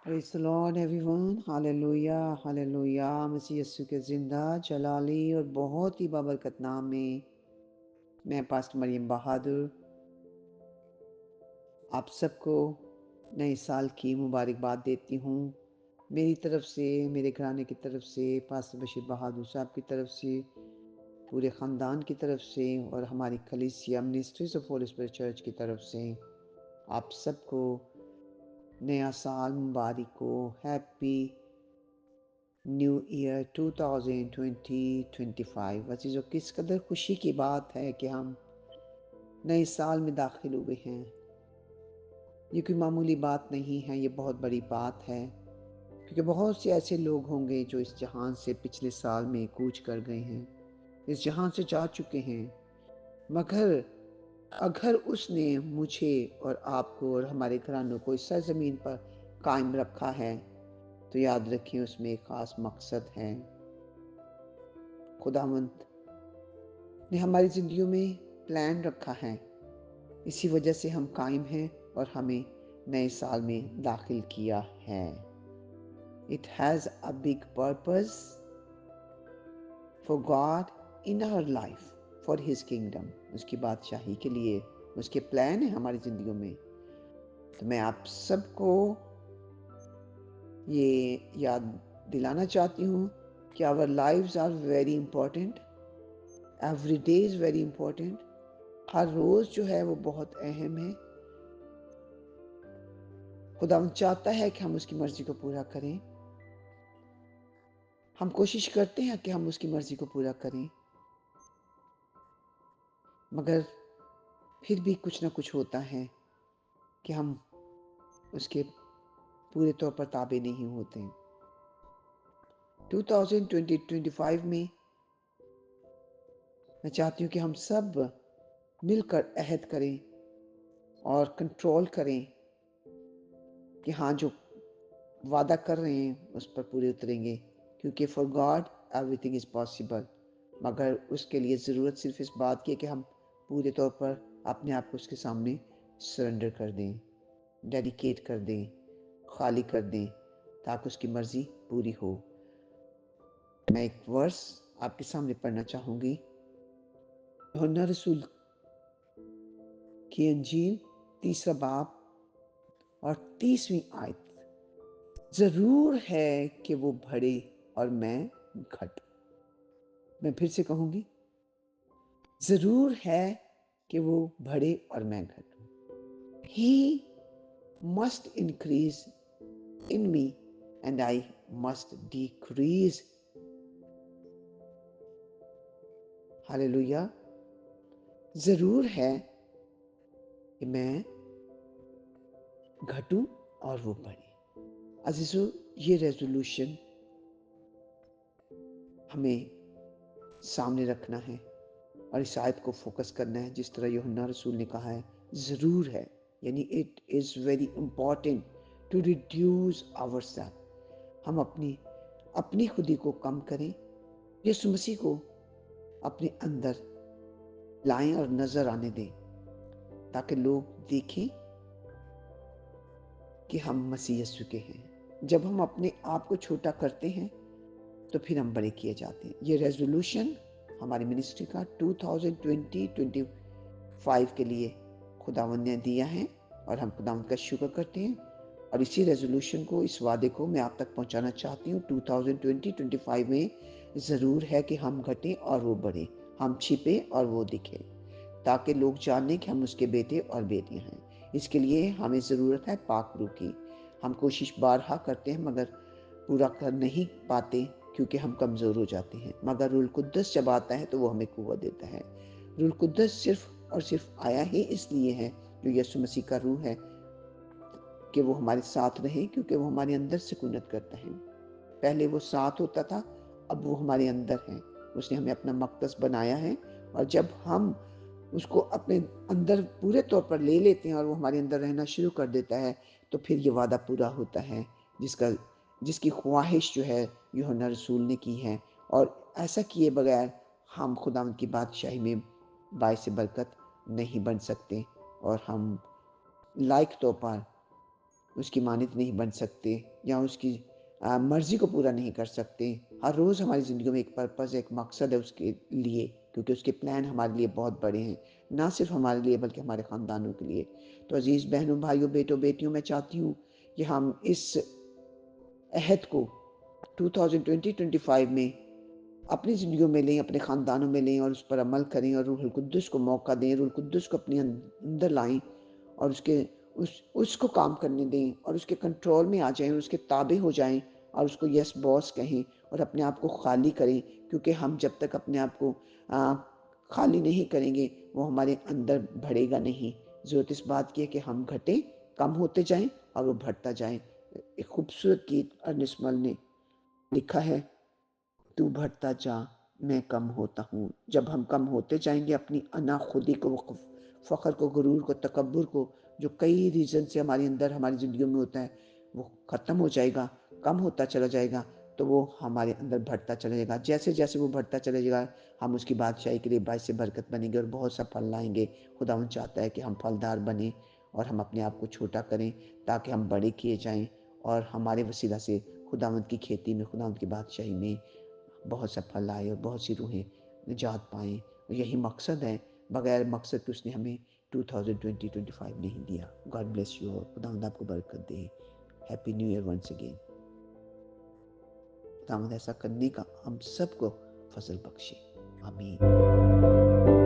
Praise the Lord everyone. Hallelujah hallelujah. मसीह यीशु के जिंदा जलाली और बहुत ही बाबरकत नाम में मैं पास्टर मरियम बहादुर आप सबको नए साल की मुबारकबाद देती हूँ। मेरी तरफ से, मेरे घराने की तरफ से, पास्टर बशीर बहादुर साहब की तरफ से, पूरे ख़ानदान की तरफ से और हमारी कलीसिया ministries of Holi spirit church की तरफ से आप सबको नया साल मुबारक हो। Happy new year 2020-25। अजीज़ों, किस कदर खुशी की बात है कि हम नए साल में दाखिल हुए हैं। ये कोई मामूली बात नहीं है, ये बहुत बड़ी बात है, क्योंकि बहुत से ऐसे लोग होंगे जो इस जहान से पिछले साल में कूच कर गए हैं, इस जहान से जा चुके हैं। मगर अगर उसने मुझे और आपको और हमारे घरानों को इस सरजमीन पर कायम रखा है, तो याद रखें उसमें एक ख़ास मकसद है। खुदावंद ने हमारी ज़िंदगियों में प्लान रखा है, इसी वजह से हम कायम हैं और हमें नए साल में दाखिल किया है। It has a big purpose for God in our life, for his kingdom. उसकी बादशाही के लिए उसके प्लान है हमारी ज़िंदगियों में। तो मैं आप सबको ये याद दिलाना चाहती हूँ कि our lives are very important, every day is very important. हर रोज़ जो है वो बहुत अहम है। खुदावंद चाहता है कि हम उसकी मर्ज़ी को पूरा करें। हम कोशिश करते हैं कि हम उसकी मर्ज़ी को पूरा करें, मगर फिर भी कुछ ना कुछ होता है कि हम उसके पूरे तौर पर ताबे नहीं होते। 2020-25 में मैं चाहती हूँ कि हम सब मिलकर अहद करें और कंट्रोल करें कि हाँ, जो वादा कर रहे हैं उस पर पूरे उतरेंगे, क्योंकि for God everything is possible. मगर उसके लिए ज़रूरत सिर्फ इस बात की है कि हम पूरे तौर पर अपने आप को उसके सामने सरेंडर कर दें, डेडिकेट कर दें, खाली कर दें, ताकि उसकी मर्ज़ी पूरी हो। मैं एक वर्स आपके सामने पढ़ना चाहूँगी, यूहन्ना रसूल की अंजील 3 बाब और 30वीं आयत। ज़रूर है कि वो बढ़े और मैं घटूं। मैं फिर से कहूँगी, ज़रूर है कि वो बढ़े और मैं घटूं। He must increase in me and I must decrease. Hallelujah. ज़रूर है कि मैं घटूं और वो बढ़े। अजीज़ों, ये रेज़ोल्यूशन हमें सामने रखना है और इस आयत को फोकस करना है, जिस तरह यूहन्ना रसूल ने कहा है, ज़रूर है, यानी it is very important to reduce ourself. हम अपनी खुदी को कम करें, यीशु मसीह को अपने अंदर लाएं और नजर आने दें, ताकि लोग देखें कि हम मसीह यीशु के हैं। जब हम अपने आप को छोटा करते हैं तो फिर हम बड़े किए जाते हैं। ये रेजोल्यूशन हमारी मिनिस्ट्री का 2020-25 के लिए खुदावंद ने दिया है और हम खुदावंद का शुक्र करते हैं। और इसी रेजोल्यूशन को, इस वादे को मैं आप तक पहुंचाना चाहती हूँ। 2020-25 में ज़रूर है कि हम घटें और वो बढ़े, हम छिपे और वो दिखे, ताकि लोग जाने कि हम उसके बेटे और बेटियां हैं। इसके लिए हमें ज़रूरत है पाक रूह की। हम कोशिश बारहा करते हैं मगर पूरा कर नहीं पाते, क्योंकि हम कमज़ोर हो जाते हैं। मगर रूह कुद्दस जब आता है तो वो हमें कुव्वत देता है। रूह कुद्दस सिर्फ और सिर्फ आया ही इसलिए है, जो यीशु मसीह का रूह है, कि वो हमारे साथ रहे, क्योंकि वो हमारे अंदर सुकूनत करता है। पहले वो साथ होता था, अब वो हमारे अंदर है। उसने हमें अपना मक़दस बनाया है और जब हम उसको अपने अंदर पूरे तौर पर ले लेते हैं और वो हमारे अंदर रहना शुरू कर देता है, तो फिर ये वादा पूरा होता है जिसका जिसकी ख्वाहिश जो है यूहन्ना रसूल ने की है। और ऐसा किए बगैर हम खुदावंद की बादशाही में बाइस बरकत नहीं बन सकते और हम लायक तौर पर اس کی مانند نہیں بن سکتے یا اس کی مرضی کو پورا نہیں کر سکتے. ہر روز ہماری زندگیوں میں ایک پرپز ایک مقصد ہے اس کے لیے، کیونکہ اس کے پلان ہمارے لیے بہت بڑے ہیں، نہ صرف ہمارے لیے بلکہ ہمارے خاندانوں کے لیے. تو عزیز بہنوں، بھائیوں، بیٹوں، بیٹیوں، میں چاہتی ہوں کہ ہم اس عہد کو 2025 میں اپنی زندگیوں میں لیں، اپنے خاندانوں میں لیں اور اس پر عمل کریں، اور روح القدس کو موقع دیں، روح القدس کو اپنے اندر لائیں اور اس کو کام کرنے دیں اور اس کے کنٹرول میں آ جائیں اور اس کے تابع ہو جائیں اور اس کو یس باس کہیں اور اپنے آپ کو خالی کریں. کیونکہ ہم جب تک اپنے آپ کو خالی نہیں کریں گے وہ ہمارے اندر بڑھے گا نہیں. ضرورت اس بات کی ہے کہ ہم گھٹیں، کم ہوتے جائیں اور وہ بڑھتا جائیں. ایک خوبصورت گیت ارنسٹ مل نے لکھا ہے، تو بڑھتا جا میں کم ہوتا ہوں. جب ہم کم ہوتے جائیں گے، اپنی انا خودی کو، فخر کو، غرور کو، تکبر کو، جو کئی ریزن سے ہمارے اندر ہماری زندگیوں میں ہوتا ہے، وہ ختم ہو جائے گا، کم ہوتا چلا جائے گا. تو وہ ہمارے اندر بڑھتا چلا جائے گا. جیسے جیسے وہ بڑھتا چلا جائے گا ہم اس کی بادشاہی کے لیے باعث سے برکت بنیں گے اور بہت سا پھل لائیں گے. خداوند چاہتا ہے کہ ہم پھلدار بنیں اور ہم اپنے آپ کو چھوٹا کریں تاکہ ہم بڑے کیے جائیں اور ہمارے وسیلہ سے خداوند کی کھیتی میں، خداوند کی بادشاہی میں بہت سا پھل آئے اور بہت سی روحیں نجات پائیں. یہی مقصد ہے. بغیر مقصد کے اس نے ہمیں 2025 نہیں دیا. God bless you. خداوند آپ کو برکت دے. Happy new year once again. خداوند ایسا کرنے کا ہم سب کو فضل بخشے. آمین.